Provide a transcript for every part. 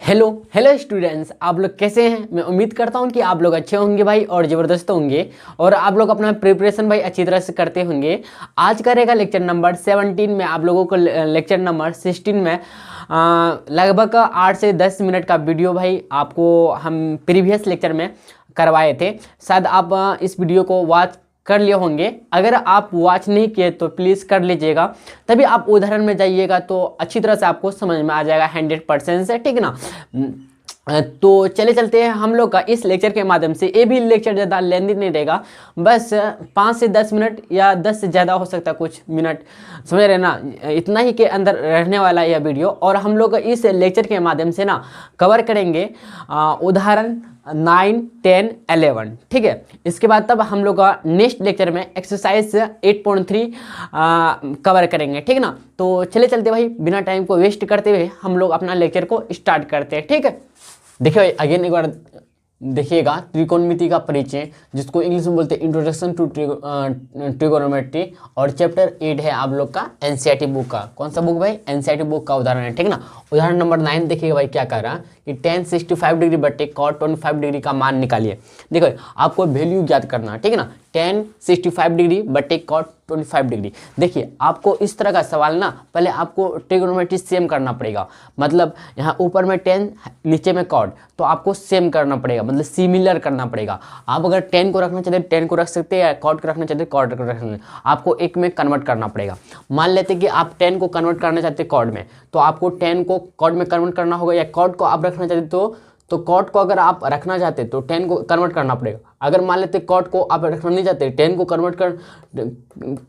Hello hello students, आप लोग कैसे हैं। मैं उम्मीद करता हूं कि आप लोग अच्छे होंगे भाई और ज़बरदस्त होंगे और आप लोग अपना प्रिपरेशन भाई अच्छी तरह से करते होंगे। आज का रहेगा लेक्चर नंबर 17 में, आप लोगों को लेक्चर नंबर 16 में लगभग 8 से 10 मिनट का वीडियो भाई आपको हम प्रीवियस लेक्चर में करवाए थे। शायद आप इस वीडियो को वॉच कर लिए होंगे। अगर आप वॉच नहीं किए तो प्लीज़ कर लीजिएगा, तभी आप उदाहरण में जाइएगा तो अच्छी तरह से आपको समझ में आ जाएगा 100% से, ठीक ना। तो चले चलते हैं हम लोग का इस लेक्चर के माध्यम से। ये भी लेक्चर ज़्यादा लेंदी नहीं रहेगा, बस 5 से 10 मिनट या 10 से ज़्यादा हो सकता है कुछ मिनट, समझ रहे ना, इतना ही के अंदर रहने वाला यह वीडियो। और हम लोग इस लेक्चर के माध्यम से ना कवर करेंगे उदाहरण 9, 10, 11, ठीक है। इसके बाद तब हम लोग का नेक्स्ट लेक्चर में एक्सरसाइज 8.3 कवर करेंगे, ठीक ना। तो चले चलते भाई, बिना टाइम को वेस्ट करते हुए हम लोग अपना लेक्चर को स्टार्ट करते हैं, ठीक है। देखिए अगेन एक बार देखिएगा, त्रिकोणमिति का परिचय, जिसको इंग्लिश में बोलते हैं इंट्रोडक्शन टू ट्रिगोनोमेट्री, और चैप्टर 8 है आप लोग का एनसीईआरटी बुक का। कौन सा बुक भाई? एनसीईआरटी बुक का उदाहरण है, ठीक ना। उदाहरण नंबर 9 देखिएगा भाई, क्या कह रहा है कि tan 65 डिग्री बटे cot 25 डिग्री का मान निकालिए। देखो आपको वैल्यू ज्ञात करना है, ठीक है ना। tan 65 डिग्री बटे cot 25 डिग्री। देखिए आपको इस तरह का सवाल ना पहले आपको ट्रिगोनोमेट्री सेम करना पड़ेगा, मतलब यहाँ ऊपर में tan नीचे में cot, तो आपको सेम करना पड़ेगा, मतलब सिमिलर करना पड़ेगा। आप अगर tan को रखना चाहते हैं tan को रख सकते हैं, या cot को रखना चाहते हैं cot को रख सकते हैं, आपको एक में कन्वर्ट करना पड़ेगा। मान लेते कि आप tan को कन्वर्ट करना चाहते हैं cot में, तो आपको tan को cot में कन्वर्ट करना होगा, या cot को आप रखना चाहते तो cot को अगर आप रखना चाहते तो tan को कन्वर्ट करना पड़ेगा। अगर मान लेते cot को आप रखना नहीं चाहते, tan को कन्वर्ट कर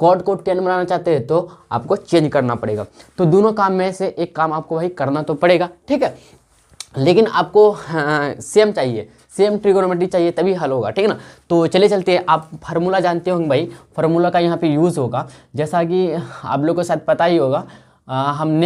cot को tan बनाना चाहते हैं, तो आपको चेंज करना पड़ेगा। तो दोनों काम में से एक काम आपको भाई करना तो पड़ेगा, ठीक है। लेकिन आपको सेम चाहिए, सेम ट्रिगोनोमेट्री चाहिए, तभी हल होगा, ठीक है ना। तो चले चलते हैं। आप फार्मूला जानते होंगे भाई, फार्मूला का यहाँ पे यूज़ होगा, जैसा कि आप लोगों को शायद पता ही होगा। हम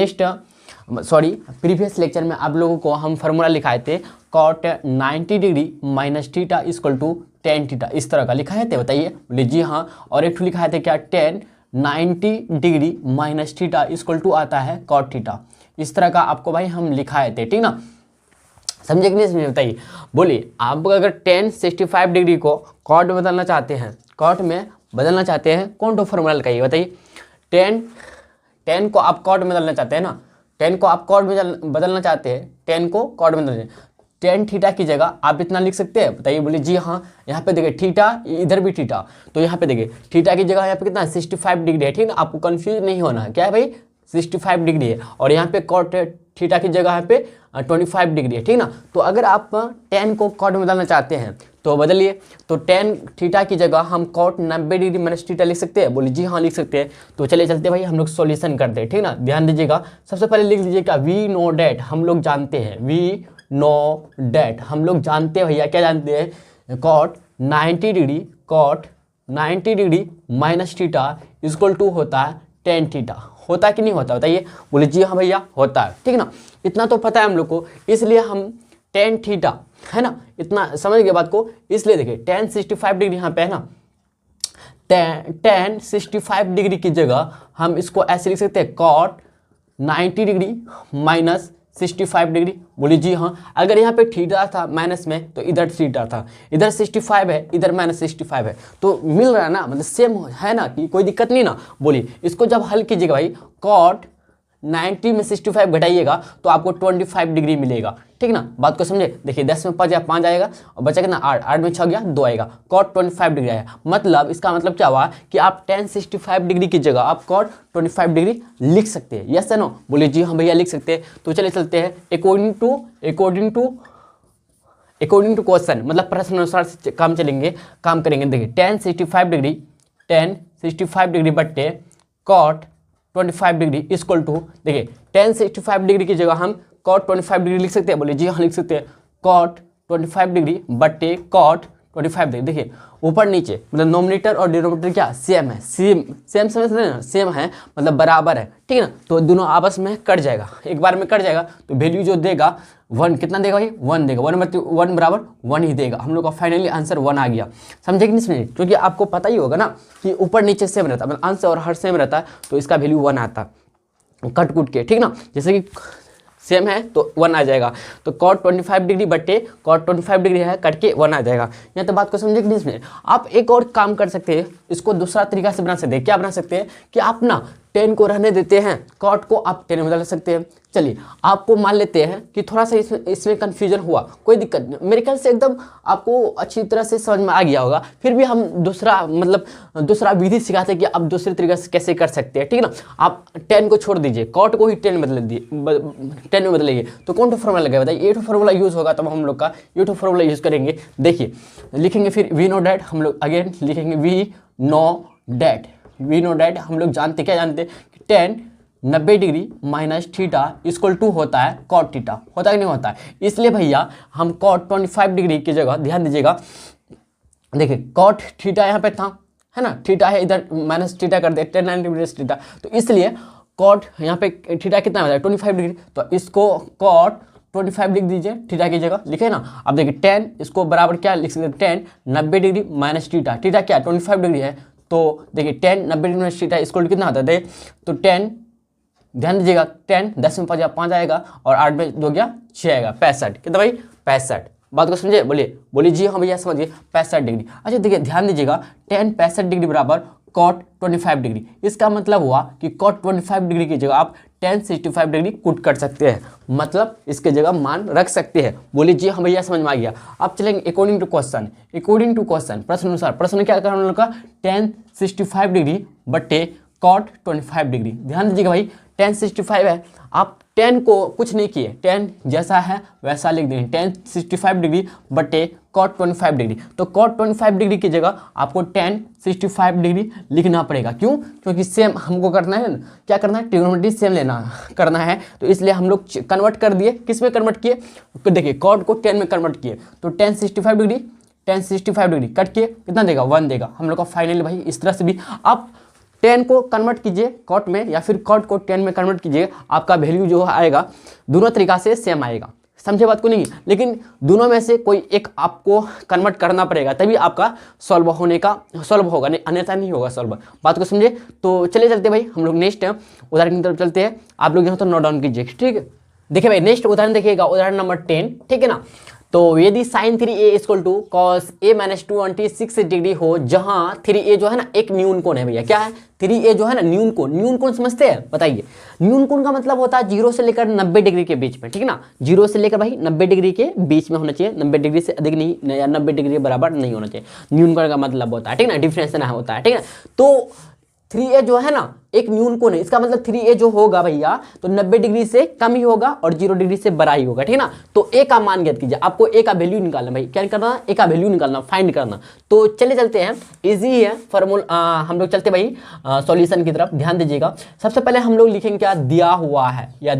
प्रीवियस लेक्चर में आप लोगों को हम फार्मूला लिखाए थे, cot 90 degree minus theta equal to tan theta, इस तरह का लिखाए थे, बताइए। बोले जी हाँ। और एक लिखाए थे क्या, tan 90 degree minus theta equal to आता है cot थीटा, इस तरह का आपको भाई हम लिखाए थे, ठीक ना। समझे कि नहीं समझे, बताइए। बोलिए आप अगर tan 65 डिग्री को cot में बदलना चाहते हैं, cot में बदलना चाहते हैं, कौन तो फॉर्मूला लगाइए, बताइए। tan को आप cot में बदलना चाहते हैं ना, tan को आप cot में बदलना चाहते हैं, tan को cot में बदलना, tan थीटा की जगह आप इतना लिख सकते हैं, बताइए। बोले जी हाँ। यहाँ पे देखिए थीटा, इधर भी थीटा, तो यहाँ पे देखिए थीटा की जगह यहाँ पे कितना 65 डिग्री है, ठीक है ना। आपको कंफ्यूज नहीं होना है, क्या है भाई 65 डिग्री है, और यहाँ पे cot थीटा की जगह यहाँ पे 25 डिग्री है, ठीक ना। तो अगर आप tan को cot में बदलना चाहते हैं तो बदलिए। तो tan थीटा की जगह हम cot 90 डिग्री माइनस थीटा लिख सकते हैं, बोले जी हाँ लिख सकते हैं। तो चले चलते भाई हम लोग सॉल्यूशन करते हैं, ठीक ना। ध्यान दीजिएगा, सबसे पहले लिख लीजिएगा वी नो डैट, हम लोग जानते हैं, वी नो डैट हम लोग जानते हैं भैया, क्या जानते हैं, cot 90 degree minus theta equal to होता है tan थीटा। होता है कि नहीं होता, बताइए। बोले जी हाँ भैया होता है, ठीक ना। इतना तो पता है हम लोग को, इसलिए हम tan थीटा, है ना, इतना समझ गए बात को। इसलिए देखिए tan 65 डिग्री यहाँ पे है ना, tan 65 डिग्री की जगह हम इसको ऐसे लिख सकते हैं, cot 90 डिग्री माइनस 65 डिग्री। बोलिए जी हाँ। अगर यहाँ पे थीटा था माइनस में, तो इधर थीटा था, इधर 65 है, इधर माइनस 65 है, तो मिल रहा है ना, मतलब सेम है ना, कि कोई दिक्कत नहीं ना। बोलिए इसको जब हल कीजिएगा भाई, cot 90 में 65 घटाइएगा तो आपको 25 डिग्री मिलेगा, ठीक ना। बात को समझे। देखिए 10 में 5 आएगा, और बचा कितना 8 में 6 गया 2 आएगा, cot 25 डिग्री आया। मतलब इसका मतलब क्या हुआ कि आप tan 65 डिग्री की जगह आप cot 25 डिग्री लिख सकते हैं, यस नो। बोलिए जी हाँ भैया लिख सकते हैं। तो चले चलते हैं, अकॉर्डिंग टू क्वेश्चन, मतलब प्रश्न अनुसार से काम करेंगे। देखिए tan 65 डिग्री बट्टे cot 25 डिग्री इक्वल टू, देखिए tan 65 डिग्री की जगह हम cot 25 डिग्री लिख सकते हैं, बोले जी हाँ लिख सकते हैं, cot 25 डिग्री बट्टे cot 25 डिग्री। देखिए ऊपर नीचे मतलब नोमिनेटर और डिनोमिनेटर क्या सेम है, सेम समझ रहे हैं ना, सेम है मतलब बराबर है, ठीक है ना। तो दोनों आपस में कट जाएगा, एक बार में कट जाएगा, तो वैल्यू जो देगा 1, कितना देगा भाई 1 देगा, 1 बराबर 1 ही देगा। हम लोग का फाइनली आंसर 1 आ गया। समझे कि नहीं समझे, क्योंकि आपको पता ही होगा ना कि ऊपर नीचे सेम रहता है, मतलब आंसर और हर सेम रहता है, तो इसका वैल्यू 1 आता है कट कुट के, ठीक ना। जैसे कि सेम है तो 1 आ जाएगा। तो cot 25 डिग्री बट्टे cot 25 डिग्री है, कट के 1 आ जाएगा। यहाँ तो बात को समझे कि नहीं इसमें। आप एक और काम कर सकते हैं, इसको दूसरा तरीका से बना सकते हैं। क्या बना सकते हैं कि आप ना 10 को रहने देते हैं, cot को आप 10 में बदल सकते हैं। चलिए आपको मान लेते हैं कि थोड़ा सा इसमें कन्फ्यूजन हुआ, कोई दिक्कत नहीं, मेरे ख्याल से एकदम आपको अच्छी तरह से समझ में आ गया होगा। फिर भी हम दूसरा विधि सिखाते हैं कि आप दूसरे तरीके से कैसे कर सकते हैं, ठीक है ना। आप 10 को छोड़ दीजिए, cot को ही 10 में बदल दिए, 10 में बदलिए, तो कौन सा फॉर्मूला लगेगा बताइए। ये तो फॉर्मूला यूज़ होगा, तब हम लोग का ये तो फॉर्मूला यूज़ करेंगे। देखिए लिखेंगे फिर वी नो डैट, हम लोग अगेन लिखेंगे वी नो डैट हम लोग जानते क्या जानते कि 10 90 degree minus theta equal to होता है cot थीटा, होता है कि नहीं होता है। इसलिए भैया हम cot 25 डिग्री की जगह ध्यान दीजिएगा, देखिए cot थीटा यहाँ पे था, है ना, थीटा है इधर, माइनस थीटा कर दे 10 90 डिग्री थीटा, तो इसलिए cot यहाँ पे थीटा कितना होता है 25 डिग्री, तो इसको cot 25 लिख दीजिए थीटा की जगह, लिखे ना। अब देखिए 10 इसको बराबर क्या लिख सकते हैं 10 90 डिग्री माइनस थीटा, थीटा क्या 25 डिग्री है, तो देखिए 10 90 डिग्री माइनस थीटा इसको कितना होता है, तो 10 ध्यान दीजिएगा 10 10 में 5 आएगा और 8 में 2 गया 6 आएगा, 65 कितना भाई 65। बात को समझे, बोलिए जी हाँ भैया समझिए 65 डिग्री। अच्छा देखिए ध्यान दीजिएगा 10 65 डिग्री बराबर cot 25 डिग्री, इसका मतलब हुआ कि cot 25 डिग्री की जगह आप 10 65 डिग्री पुट कर सकते हैं, मतलब इसके जगह मान रख सकते हैं। बोलिए जी हाँ भैया समझ में आ गया। अब चलेंगे अकॉर्डिंग टू क्वेश्चन, प्रश्न अनुसार। प्रश्न क्या करना होगा 10 65 डिग्री बट्टे cot 25 डिग्री। ध्यान दीजिएगा भाई 10 65 है, आप 10 को कुछ नहीं किए, 10 जैसा है वैसा लिख देंगे, 10 65 डिग्री बट्टे cot 25 डिग्री। तो cot 25 डिग्री की जगह आपको 10 65 डिग्री लिखना पड़ेगा। क्यों? क्योंकि सेम हमको करना है, क्या करना है, ट्रिग्नोमेट्री सेम करना है, तो इसलिए हम लोग कन्वर्ट कर दिए। किस में कन्वर्ट किए, देखिए cot को 10 में कन्वर्ट किए, तो 10 65 डिग्री कट के कितना देगा 1 देगा हम लोग का फाइनली। भाई इस तरह से भी आप 10 को कन्वर्ट कीजिए cot में या फिर cot को 10 में कन्वर्ट कीजिए, आपका वैल्यू जो आएगा दोनों तरीका से सेम आएगा। समझे बात को नहीं, लेकिन दोनों में से कोई एक आपको कन्वर्ट करना पड़ेगा, तभी आपका सॉल्व होगा, नहीं अन्यथा नहीं होगा सॉल्व। बात को समझे। तो चलिए चलते भाई हम लोग नेक्स्ट उदाहरण की तरफ चलते हैं। आप लोग यहाँ तो नोट डाउन कीजिए, ठीक है। देखिए भाई नेक्स्ट उदाहरण देखिएगा, उदाहरण नंबर 10, ठीक है ना। तो यदि sin 3a equal to cos a minus 26 degree हो, जहां 3a जो है ना एक न्यून कोण है भैया, क्या है 3a जो है ना न्यून कोण समझते हैं, बताइए। न्यून कोण का मतलब होता है 0 से लेकर 90 डिग्री के बीच में, ठीक है ना। 0 से लेकर भाई 90 डिग्री के बीच में होना चाहिए, 90 डिग्री से अधिक नहीं या 90 डिग्री के बराबर नहीं होना चाहिए। न्यून कोण का मतलब होता है, ठीक है ना, डिफरेंस ना होता है, ठीक है। तो 3a जो है ना एक न्यून कोण है, इसका मतलब 3a जो होगा भैया तो 90 डिग्री से कम ही होगा और 0 डिग्री से बड़ा ही होगा, ठीक है ना। तो a का मान ज्ञात कीजिए, आपको a का वैल्यू निकालना भाई, क्या करना, a का वैल्यू निकालना, फाइंड करना। तो चले चलते हैं, इजी है फॉर्मूला। हम लोग चलते भाई सॉल्यूशन की तरफ। ध्यान दीजिएगा सबसे पहले हम लोग लिखेंगे क्या, दिया है या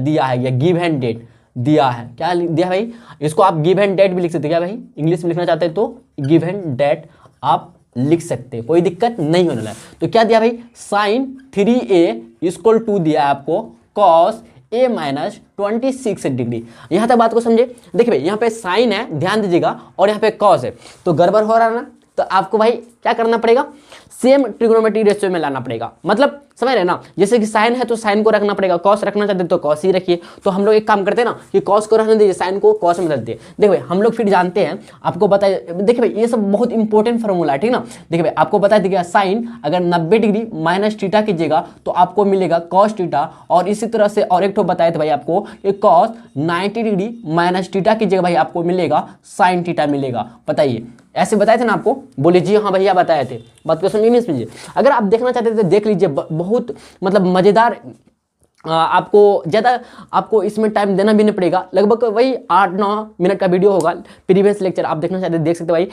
गिव एंड डेट दिया है, क्या दिया भाई, इसको आप गिव एंड डेट भी लिख सकते हैं, क्या भाई इंग्लिश में लिखना चाहते हैं तो गिव एंड डेट आप लिख सकते हैं, कोई दिक्कत नहीं होने लगा। तो क्या दिया भाई, sin 3a इक्वल टू दिया है आपको cos a माइनस 26 डिग्री। यहां तक बात को समझे। देखिए भाई यहाँ पे साइन है, ध्यान दीजिएगा, और यहाँ पे cos है, तो गड़बड़ हो रहा है ना। तो आपको भाई क्या करना पड़ेगा, सेम ट्रिग्नोमेट्री रेशियो में लाना पड़ेगा, मतलब समझ रहे ना। जैसे कि साइन है तो साइन को रखना पड़ेगा, कॉस रखना चाहते तो कॉस ही रखिए। तो हम लोग एक काम करते हैं ना कि कॉस को रहने दीजिए, साइन को कॉस में बदल दिए। देखिए भाई हम लोग फिर जानते हैं, आपको बताए, देखिए भाई ये सब बहुत इंपॉर्टेंट फॉर्मूला है, ठीक ना। देखिए भाई आपको बता दिया साइन अगर 90 डिग्री माइनस थीटा कीजिएगा तो आपको मिलेगा कॉस थीटा, और इसी तरह से और एक तो बताए थे भाई आपको कॉस 90 डिग्री माइनस थीटा कीजिएगा भाई आपको मिलेगा साइन थीटा मिलेगा। बताइए ऐसे बताए थे ना आपको, बोले जी हाँ भैया बताए थे। बात को समझिए नहीं समझिए। अगर आप देखना चाहते थे देख लीजिए, बहुत मतलब मज़ेदार, आपको इसमें टाइम देना भी नहीं पड़ेगा, लगभग वही 8-9 मिनट का वीडियो होगा। प्रीवियस लेक्चर आप देखना चाहते देख सकते भाई,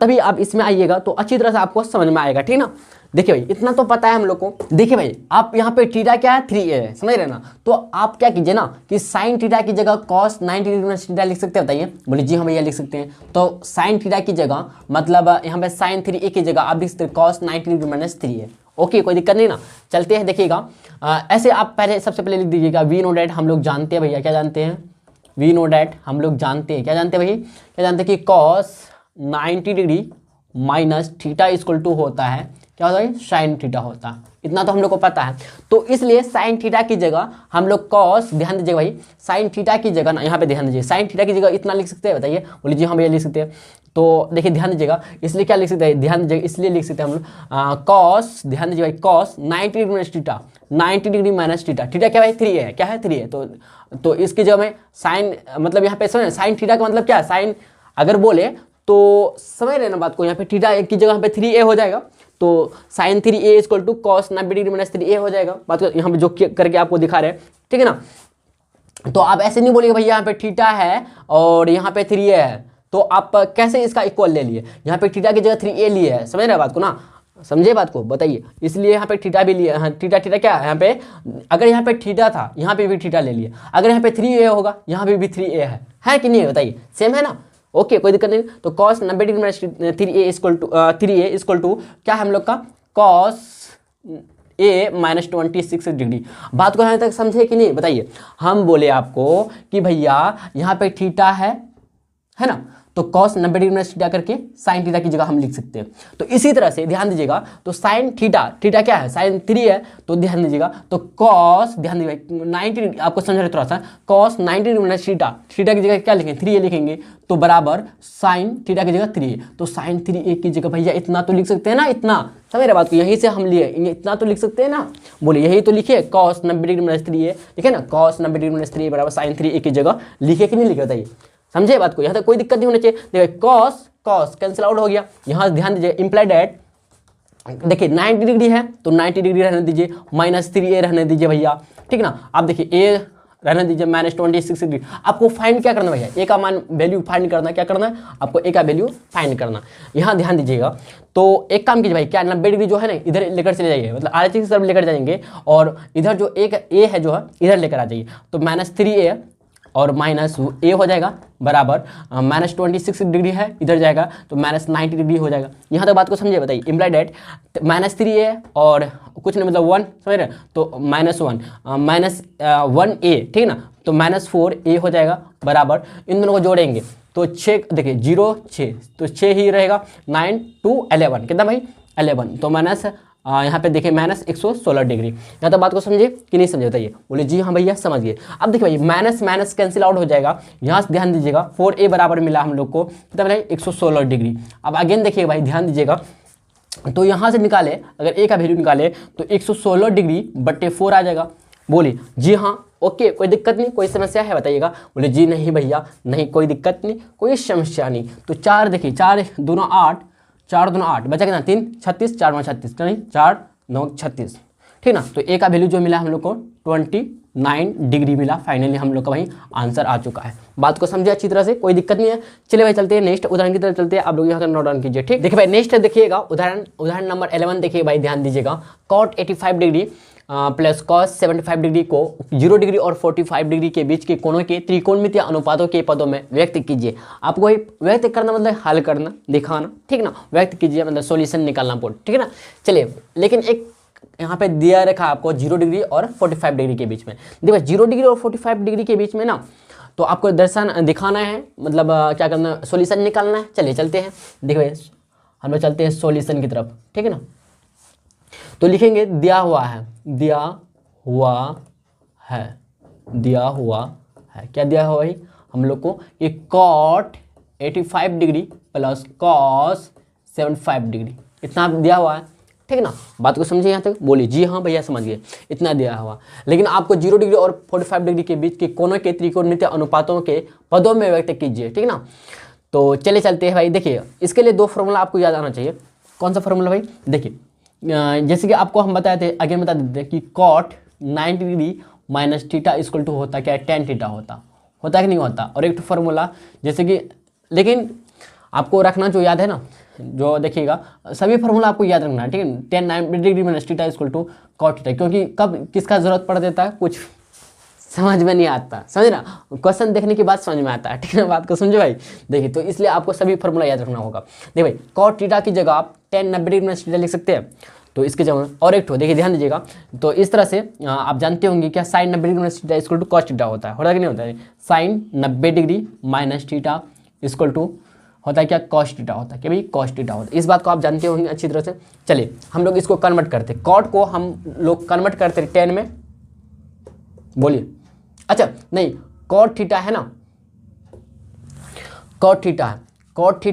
तभी आप इसमें आइएगा तो अच्छी तरह से आपको समझ में आएगा, ठीक ना। देखिए भाई इतना तो पता है हम लोग को। देखिए भाई आप यहाँ पे थीटा क्या है 3a है, समझ रहे ना। तो आप क्या कीजिए ना कि साइन थीटा की जगह cos 90 डिग्री माइनस थीटा लिख सकते हैं, बताइए। बोले जी हाँ भैया लिख सकते हैं। तो साइन थीटा की जगह मतलब यहाँ पे साइन 3a की जगह आप लिख सकते हैं cos 90 degree minus 3a। Okay कोई दिक्कत नहीं ना। चलते हैं देखिएगा, ऐसे आप पहले सबसे पहले लिख दीजिएगा वी नो डैट, हम लोग जानते हैं भैया, क्या जानते हैं, वी नो डैट हम लोग जानते हैं, क्या जानते हैं भाई, क्या जानते हैं कि cos 90 degree minus theta equal to होता है क्या होता है, साइन थीटा होता है। इतना तो हम लोग को पता है। तो इसलिए साइन थीटा की जगह हम लोग कॉस, ध्यान दीजिए भाई, साइन थीटा की जगह ना, यहाँ पे ध्यान दीजिए, साइन थीटा की जगह इतना लिख सकते हैं, बताइए, बोलिए जी हाँ भैया लिख सकते हैं। तो देखिए ध्यान दीजिएगा, इसलिए क्या लिख सकते हैं, ध्यान दीजिएगा, इसलिए लिख सकते हैं हम लोग कॉस, ध्यान दीजिए भाई, cos 90 degree minus theta, 90 degree minus theta, theta क्या भाई 3 है, क्या है 3 है। तो इसकी जगह में साइन, मतलब यहाँ पे समझ, साइन थीटा का मतलब क्या है, साइन अगर बोले तो समझ रहे ना बात को, यहाँ पे थीटा की जगह यहाँ पे 3a हो जाएगा, तो sine 3a equal to cos 90 degree minus 3a हो जाएगा। बात को यहाँ पे जो करके आपको दिखा रहे हैं, ठीक है ना। तो आप ऐसे नहीं बोलिए भैया यहाँ पे थीटा है और यहाँ पे 3a है, तो आप कैसे इसका इक्वल ले लिए, यहाँ पे थीटा की जगह 3a लिए है, समझ रहे बात को ना, समझे बात को, बताइए। इसलिए यहाँ पे थीटा भी लिया, हाँ थीटा क्या है यहाँ पे, अगर यहाँ पे थीटा था यहाँ पे भी थीटा ले लिया, अगर यहाँ पे 3a होगा यहाँ पे भी 3a है कि नहीं, बताइए, सेम है ना, ओके कोई दिक्कत नहीं। तो cos 90 degree minus 3a equal to क्या है हम लोग का, कॉस a माइनस 26 डिग्री। बात को यहाँ तक समझे कि नहीं, बताइए। हम बोले आपको कि भैया यहाँ पे थीटा है ना, तो cos 90 डिग्री माइनस थीटा करके साइन थीटा की जगह हम लिख सकते हैं। तो इसी तरह से ध्यान दीजिएगा, तो साइन थीटा क्या है, साइन 3 है, तो ध्यान दीजिएगा, तो cos, ध्यान दीजिएगा 90, आपको समझ रहे थोड़ा सा, cos 90 डिग्री माइनस थीटा की जगह क्या लिखेंगे, 3a लिखेंगे, तो बराबर साइन थीटा की जगह 3a, तो साइन 3a की जगह भैया इतना तो लिख सकते हैं ना, इतना समझ रहे बात को, यहीं से हम लिए इतना तो लिख सकते हैं ना, बोलिए यही तो लिखिए, cos 90 डिग्री माइनस 3a लिखे ना, cos 90 डिग्री माइनस 3a बराबर साइन 3a की जगह लिखे कि नहीं लिखे, बताइए, समझे बात को, यहाँ तक कोई दिक्कत नहीं होनी चाहिए। देखिए cos कैंसिल आउट हो गया, यहाँ ध्यान दीजिए, इंप्लाइड एट, देखिए 90 डिग्री है तो 90 डिग्री रहने दीजिए, माइनस 3a रहने दीजिए भैया, ठीक ना। आप देखिए a रहने दीजिए माइनस 26 डिग्री। आपको फाइंड क्या करना भैया, a का मान वैल्यू फाइंड करना, क्या करना है आपको, a का वैल्यू फाइंड करना। यहाँ ध्यान दीजिएगा, तो एक काम कीजिए भाई, क्या 90 डिग्री जो है ना इधर लेकर चले जाइए, मतलब आर की तरफ लेकर जाएंगे, और इधर जो एक a है जो है इधर लेकर आ जाइए, तो माइनस 3a और माइनस a हो जाएगा बराबर माइनस 26 डिग्री है, इधर जाएगा तो माइनस 90 डिग्री हो जाएगा। यहाँ तक बात को समझिए, बताइए, इम्प्लाइड एट माइनस 3a और कुछ नहीं मतलब 1, समझ रहे, तो माइनस 1a, ठीक ना, तो माइनस 4a हो जाएगा बराबर, इन दोनों को जोड़ेंगे तो 6, देखिए 0 6, तो 6 ही रहेगा, 9 2 11, कितना भाई 11, तो माइनस यहाँ पे देखिए माइनस 116 डिग्री। यहाँ तक बात को समझे कि नहीं समझे, बताइए, बोले जी हाँ भैया समझ गए। अब देखिए भाई माइनस माइनस कैंसिल आउट हो जाएगा, यहाँ से ध्यान दीजिएगा 4a बराबर मिला हम लोग को, कितना मिला 116 डिग्री। अब अगेन देखिए भाई ध्यान दीजिएगा, तो यहाँ से निकाले, अगर a का वैल्यू निकाले तो 116 डिग्री बट्टे 4 आ जाएगा। बोलिए जी हाँ, ओके कोई दिक्कत नहीं, कोई समस्या है बताइएगा, बोले जी नहीं भैया नहीं कोई दिक्कत नहीं, कोई समस्या नहीं। तो 4 देखिए, 4 दूना 8, 4 दूना 8, बचा कितना 3 36, 4 36, नहीं 4 9 36, ठीक ना। तो a का वैल्यू जो मिला हम लोग को 29 डिग्री मिला, फाइनली हम लोग का भाई आंसर आ चुका है। बात को समझे अच्छी तरह से, कोई दिक्कत नहीं है। चलिए भाई चलते हैं नेक्स्ट उदाहरण की तरफ चलते हैं, आप लोग यहाँ नोट डाउन कीजिए, ठीक। देखिए भाई नेक्स्ट देखिएगा उदाहरण नंबर 11, देखिए भाई ध्यान दीजिएगा, cot 85 degree plus cos 75 degree को 0 डिग्री और 45 डिग्री के बीच के कोणों के त्रिकोणमितीय अनुपातों के पदों में व्यक्त कीजिए। आपको व्यक्त करना मतलब हल करना, दिखाना, ठीक ना, व्यक्त कीजिए मतलब सॉल्यूशन निकालना बोर्ड, ठीक है ना। चलिए, लेकिन एक यहाँ पे दिया रखा आपको 0 डिग्री और 45 डिग्री के बीच में। देखो 0 डिग्री और 45 डिग्री के बीच में ना, तो आपको दर्शन दिखाना है, मतलब क्या करना है, सॉल्यूशन निकालना है। चलिए चलते हैं, देखो हम लोग चलते हैं सॉल्यूशन की तरफ, ठीक है ना। तो लिखेंगे दिया हुआ है, दिया हुआ है, क्या दिया हुआ है हम लोग को, ये cot 85 degree plus cos 75 degree, इतना दिया हुआ है, ठीक है ना। बात को समझिए यहाँ तक, बोलिए जी हाँ भैया समझ गए, इतना दिया हुआ। लेकिन आपको 0 डिग्री और 45 डिग्री के बीच के कोनों के त्रिकोणमितीय अनुपातों के पदों में व्यक्त कीजिए, ठीक ना। तो चले चलते हैं भाई, देखिए इसके लिए 2 फॉर्मूला आपको याद आना चाहिए। कौन सा फॉर्मूला भाई, देखिए जैसे कि आपको हम बताए थे, आगे बता देते हैं कि cot 90 degree minus theta equal to होता क्या है, tan थीटा होता है कि नहीं होता। और एक फॉर्मूला जैसे कि, लेकिन आपको रखना जो याद है ना, जो देखिएगा सभी फॉर्मूला आपको याद रखना है, ठीक है। tan 90 degree minus theta equal to cot theta, क्योंकि कब किसका जरूरत पड़ देता है, कुछ समझ में नहीं आता, समझ ना, क्वेश्चन देखने के बाद समझ में आता है, ठीक है ना। बात को समझो भाई, देखिए तो इसलिए आपको सभी फॉर्मूला याद रखना होगा। देखिए भाई cot थीटा की जगह आप tan 90 डिग्री माइनस थीटा लिख सकते हैं, तो इसके जगह और एक ठो देखिए ध्यान दीजिएगा, तो इस तरह से आप जानते होंगे क्या sin 90 degree minus theta equal to cos theta होता है कि नहीं होता है। sin 90 degree minus theta equal to होता है क्या, कॉस थीटा होता है, क्या भाई कॉस थीटा होता है। इस बात को आप जानते होंगे अच्छी तरह से। चलिए हम लोग इसको कन्वर्ट करते, कॉट को हम लोग कन्वर्ट करते टेन में, बोलिए। अच्छा नहीं, कॉट थीटा है ना, कॉट थीटा है, कॉट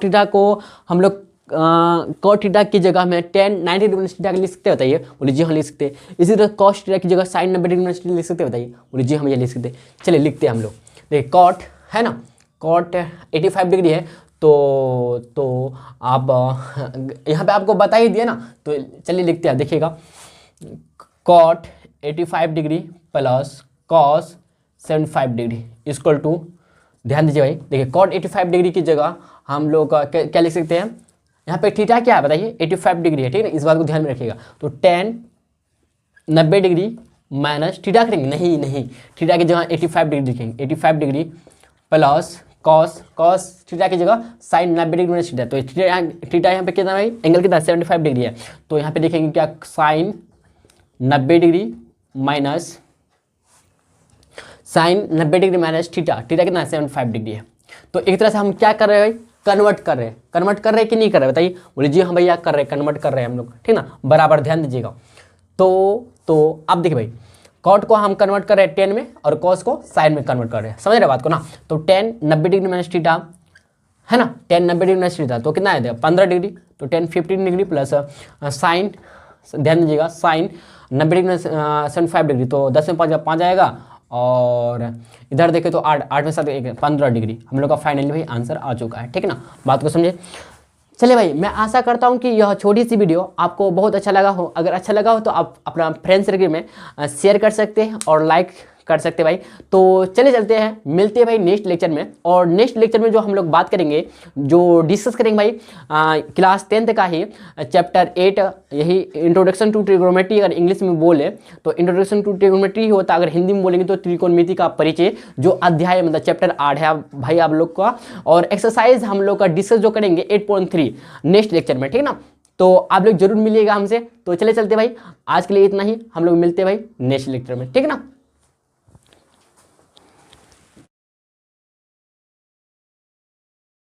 थीटा को हम लोग कॉट थीटा की जगह में 90 डिग्री थीटा लिख सकते हैं, बताइए। बोलिए जी हाँ लिख सकते हैं। इसी तरह कॉस थीटा की जगह sin 90 डिग्री लिख सकते हैं, बताइए। बोलिए जी हम ये लिख सकते हैं। चलिए लिखते हैं हम लोग। देखिए कॉट है ना, कॉट 85 डिग्री है, तो आप यहाँ पे आपको बता ही दिया ना, तो चलिए लिखते हैं। देखिएगा cot 85 degree plus cos 75 degree equal to, ध्यान दीजिए भाई, देखिए कॉट 85 डिग्री की जगह हम लोग क्या लिख सकते हैं, यहाँ पे थीटा क्या है बताइए, 85 डिग्री है, ठीक है ना, इस बात को ध्यान में रखिएगा। तो 90 डिग्री माइनस थीटा करेंगे, नहीं थीटा की जगह 85 डिग्री लिखेंगे, 85 डिग्री प्लस कॉस थीटा की जगह sin 90 डिग्री माइनस थीटा। तो थीटा यहाँ पे कितना भाई, एंगल कितना 75 डिग्री है, तो यहाँ पे देखेंगे क्या sin 90 degree minus sin 90 degree minus theta कितना 75 डिग्री है। तो एक तरह से हम क्या कर रहे हैं भाई, कन्वर्ट कर रहे हैं कि नहीं कर रहे हैं, बताइए। बोलिए जी हाँ भैया कर रहे हैं, कन्वर्ट कर रहे हैं हम लोग, ठीक ना, बराबर ध्यान दीजिएगा। तो अब देखिए भाई, कॉट को हम कन्वर्ट कर रहे हैं 10 में और कॉस को साइन में कन्वर्ट कर रहे हैं, समझ रहे बात को ना। तो 90 डिग्री माइनस थीटा है ना, 90 डिग्री माइनस थीटा तो कितना है 15 डिग्री, तो 15 डिग्री प्लस साइन, ध्यान दीजिएगा साइन 90 डिग्री 75 डिग्री, तो 10 में 5 आएगा, और इधर देखें तो 8 में 7 15 डिग्री। हम लोग का फाइनली भाई आंसर आ चुका है, ठीक है ना, बात को समझे। चलिए भाई, मैं आशा करता हूँ कि यह छोटी सी वीडियो आपको बहुत अच्छा लगा हो। अगर अच्छा लगा हो तो आप अपना फ्रेंड सर्कल में शेयर कर सकते हैं और लाइक कर सकते हैं भाई। तो चले चलते हैं, मिलते हैं भाई नेक्स्ट लेक्चर में। और नेक्स्ट लेक्चर में जो हम लोग बात करेंगे, जो डिस्कस करेंगे भाई क्लास 10th का ही चैप्टर 8, यही इंट्रोडक्शन टू ट्रिग्नोमेट्री। अगर इंग्लिश में बोले तो इंट्रोडक्शन टू ट्रिग्नोमेट्री ही होता, अगर हिंदी में बोलेंगे तो त्रिकोणमिति का परिचय, जो अध्याय मतलब चैप्टर 8 है भाई आप लोग का। और एक्सरसाइज हम लोग का डिस्कस जो करेंगे 8.3 नेक्स्ट लेक्चर में, ठीक है ना। तो आप लोग जरूर मिलिएगा हमसे। तो चले चलते भाई, आज के लिए इतना ही, हम लोग मिलते हैं भाई नेक्स्ट लेक्चर में, ठीक है ना।